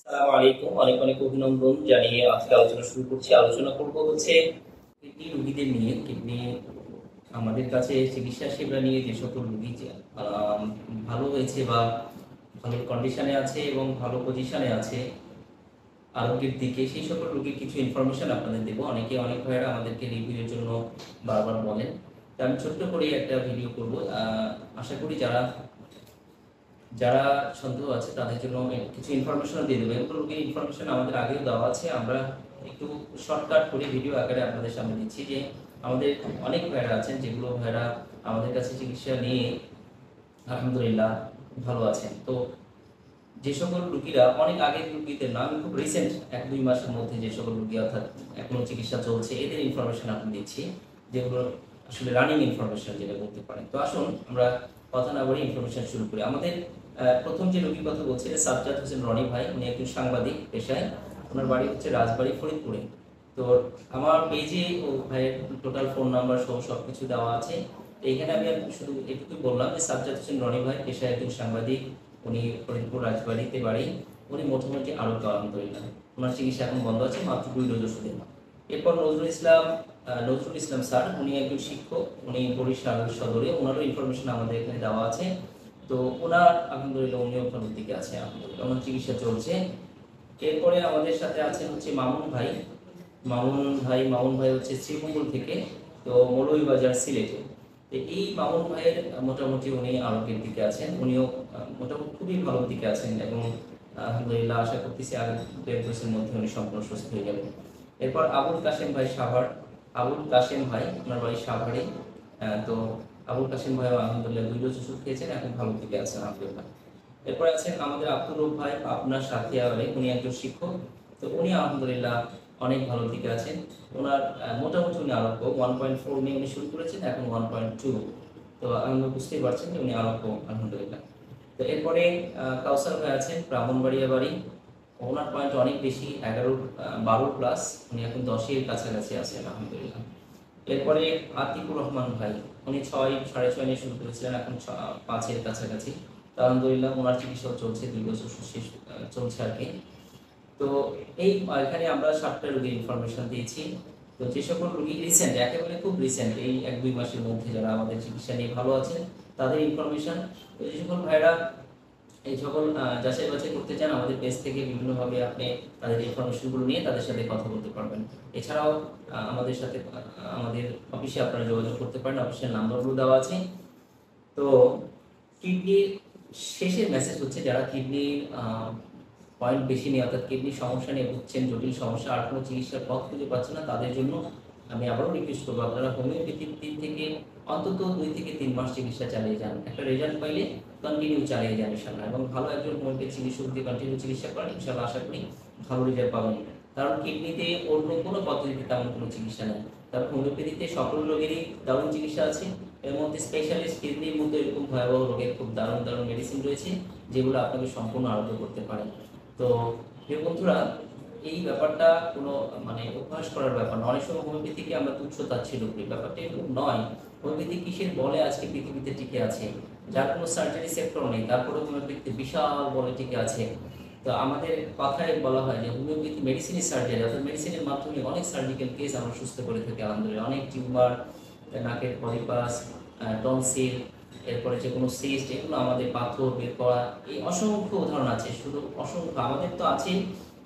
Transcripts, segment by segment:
আসসালামু আলাইকুম। অনেক অনেক অভিনন্দন জানিয়ে আজকে আলোচনা শুরু করছি। আলোচনা করব হচ্ছে কিডনি রোগীদের নিয়ে। কিডনি আমাদের কাছে চিকিৎসা সেবা নিয়ে যে সকল রোগী ভালো হয়েছে বা ভালো কন্ডিশনে আছে এবং ভালো পজিশনে আছে আরোগ্যের দিকে, সেই সকল রোগীর কিছু ইনফরমেশন আপনাদের দেবো। অনেক ভাইয়েরা আমাদেরকে রিভিউয়ের জন্য বারবার বলেন। তো আমি ছোট্ট করে একটা ভিডিও করব। আশা করি যারা যারা সন্দেহ আছে তাদের জন্য কিছু ইনফরমেশন দিয়ে দেবো। এগুলো রোগীর ইনফরমেশন আমাদের আগেও দেওয়া আছে, আমরা একটু শর্টকাট করে ভিডিও আকারে আপনাদের সামনে দিচ্ছি। যে আমাদের অনেক ভাইরা আছেন যেগুলো ভাইরা আমাদের কাছে চিকিৎসা নিয়ে আলহামদুলিল্লাহ ভালো আছেন। তো যে সকল রুগীরা অনেক আগের রুগীদের না, আমি খুব রিসেন্ট 1-2 মাসের মধ্যে যে সকল রুগী অর্থাৎ এখনো চিকিৎসা চলছে এদের ইনফরমেশন আপনি দিচ্ছি, যেগুলো আসলে রানিং ইনফরমেশন যেটা বলতে পারেন। তো আসুন আমরা কথা না বলে ইনফরমেশন শুরু করি। আমাদের প্রথম যে রোগীর কথা বলছি সাজ্জাদ হোসেন রনি ভাই। উনি একজন সাংবাদিক পেশায়, ওনার বাড়ি হচ্ছে রাজবাড়ী ফরিদপুরে। তো আমার পেজে ও ভাইয়ের টোটাল ফোন নাম্বার সহ সবকিছু দেওয়া আছে। তো এখানে আমি শুধু এটুকুই বললাম যে সাজ্জাদ হোসেন রনি ভাই পেশায় একজন সাংবাদিক, উনি ফরিদপুর রাজবাড়িতে বাড়ি। উনি মোটামুটি আরোগ্য আলহামদুলিল্লাহ। ওনার চিকিৎসা এখন বন্ধ আছে, মাত্র 2 ডোজ ওষুধের। এরপর নজরুল ইসলাম স্যার, উনি একজন শিক্ষক, উনি বরিশাল সদরে। ওনারও ইনফরমেশন আমাদের এখানে দেওয়া আছে। তো ওনার আলহামদুলিল্লাহ উনিও ভালোর দিকে আছে, আলহামদুলিল্লাহ ওনার চিকিৎসা চলছে। এরপরে আমাদের সাথে আছেন হচ্ছে মামুন ভাই হচ্ছে শ্রীমঙ্গল থেকে, তো মৌলভীবাজার সিলেটে। তো এই মামুন ভাইয়ের মোটামুটি উনি আরোগ্যের দিকে আছেন, উনিও মোটামুটি খুবই ভালোর দিকে আছেন এবং আলহামদুলিল্লাহ আশা করতেছি আর 1.5 বছরের মধ্যে উনি সম্পূর্ণ সুস্থ হয়ে যাবেন। এরপর আবুল কাশেম ভাই ওনার বাড়ি সাভারে। তো আবুল কাশেম ভাই আলহামদুলিল্লাহ 2 ডোজ ওষুধ খেয়েছেন, এখন ভালোর দিকে আছেন আলহামদুলিল্লাহ। এরপর আছেন আমাদের আব্দুর রব ভাই, আপনার সাথে উনি একজন শিক্ষক। তো উনি আলহামদুলিল্লাহ অনেক ভালোর দিকে আছেন। ওনার মোটামুটি উনি আরোগ্য 1.4 নিয়ে উনি শুরু করেছেন, এখন 1.2। তো আমি বুঝতেই পারছেন যে উনি আরোগ্য আলহামদুলিল্লাহ। তো এরপরে কাউসার ভাই আছেন, ব্রাহ্মণবাড়িয়া বাড়ি। ওনার পয়েন্ট অনেক বেশি, 12 প্লাস, উনি এখন 10-এর কাছাকাছি আছেন আলহামদুলিল্লাহ। এরপরে আতিকুর রহমান ভাই, উনি 6-6.5 নিয়ে শুরু করেছিলেন, এখন 5-এর কাছাকাছি। আলহামদুলিল্লাহ ওনার চিকিৎসা চলছে, 2 বছর শেষ চলছে আর কি। তো এই এখানে আমরা 7টা রোগীর ইনফরমেশন দিয়েছি। তো যে সকল রোগী রিসেন্ট, একেবারে খুব রিসেন্ট, এই 1-2 মাসের মধ্যে যারা আমাদের চিকিৎসা নিয়ে ভালো আছেন তাদের ইনফরমেশন। তো যে সকল ভাইরা এই সকল যাচাই বাছাই করতে চান, আমাদের পেজ থেকে বিভিন্নভাবে আপনি তাদের ইনফরমেশনগুলো নিয়ে তাদের সাথে কথা বলতে পারবেন। এছাড়াও আমাদের সাথে আমাদের অফিসে আপনারা যোগাযোগ করতে পারেন, অফিসের নাম্বারগুলো দেওয়া আছে। তো কিডনির শেষের মেসেজ হচ্ছে, যারা কিডনির পয়েন্ট বেশি নিয়ে অর্থাৎ কিডনির সমস্যা নিয়ে ভুগছেন, জটিল সমস্যা, আর কোনো চিকিৎসার পথ খুঁজে পাচ্ছেন না, তাদের জন্য আমি আবারও রিকোয়েস্ট করবো আপনারা হোমিওপ্যাথিক 3 থেকে অন্তত 2 থেকে 3 মাস চিকিৎসা চালিয়ে যান। একটা রেজাল্ট পাইলে কন্টিনিউ চালিয়ে যান ইনশাল্লাহ, এবং ভালো একজন হোমিওপ্যাথি চিকিৎসক দিয়ে কন্টিনিউ চিকিৎসা করেন, ইনশাল্লাহ আশা করি ভালো রেজাল্ট পাবেন। কারণ কিডনিতে অন্য কোনো পদ্ধতিতে তেমন কোনো চিকিৎসা নেই। তারপর হোমিওপ্যাথিতে সকল রোগেরই দারুণ চিকিৎসা আছে। এর মধ্যে স্পেশালিস্ট কিডনির মতো এরকম ভয়াবহ রোগের খুব দারুণ দারুণ মেডিসিন রয়েছে, যেগুলো আপনাকে সম্পূর্ণ আরোগ্য করতে পারে। তো প্রিয় বন্ধুরা, এই ব্যাপারটা কোনো অভ্যাস করার ব্যাপার না। অনেক সময় হোমিওপ্যাথিকে আমরা তুচ্ছ তাচ্ছিল্য করি, ব্যাপারটা এরকম নয়। হোমিওপ্যাথি কিসের বলে আজকে পৃথিবীতে টিকে আছে, যার কোনো সার্জারি সেক্টর নেই, তারপরে হোমিওপ্যাথি বিশাল বলে টিকে আছে। তো আমাদের কথায় বলা হয় যে হোমিওপ্যাথি মেডিসিনের সার্জারি, অর্থাৎ মেডিসিনের মাধ্যমে অনেক সার্জিক্যাল কেস আমরা সুস্থ করে থাকি আলহামদুলিল্লাহ। অনেক টিউমার, নাকের পলিপাস, টনসিল, এরপরে যে কোনো সিস্ট, এগুলো আমাদের পাথর বের করা, এই অসংখ্য উদাহরণ আছে, শুধু অসংখ্য আমাদের তো আছেই।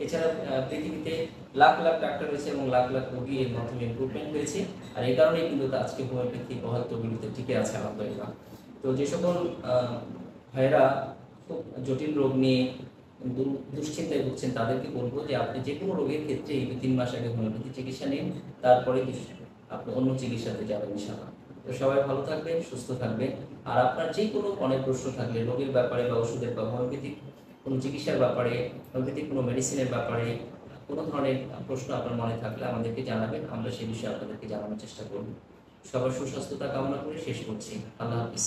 এছাড়া পৃথিবীতে লাখ লাখ ডাক্তার রয়েছে এবং লাখ লাখ রোগী এর মাধ্যমে ইমপ্রুভমেন্ট হয়েছে। আর এই কারণেই কিন্তু আজকে হোমিওপ্যাথি বহাল তবিলিতে টিকে আছে আলহামদুলিল্লাহ। তো যে সকল ভাইয়েরা খুব জটিল রোগ নিয়ে দুশ্চিন্তায় ভুগছেন, তাদেরকে বলবো যে আপনি যে কোনো রোগের ক্ষেত্রে এই 2-3 মাস আগে হোমিওপ্যাথি চিকিৎসা নিন, তারপরে আপনি অন্য চিকিৎসাতে যাবেন ইনশাআল্লাহ। তো সবাই ভালো থাকবেন, সুস্থ থাকবেন। আর আপনার যে কোনো অনেক প্রশ্ন থাকলে রোগের ব্যাপারে বা ওষুধের বা হোমিওপ্যাথিক কোনো চিকিৎসার ব্যাপারে, হোমিওপ্যাথিক কোনো মেডিসিনের ব্যাপারে কোনো ধরনের প্রশ্ন আপনার মনে থাকলে আমাদেরকে জানাবেন, আমরা সেই বিষয়ে আপনাদেরকে জানানোর চেষ্টা করব। সবার সুস্বাস্থ্যতা কামনা করে শেষ করছি। আল্লাহ হাফিজ।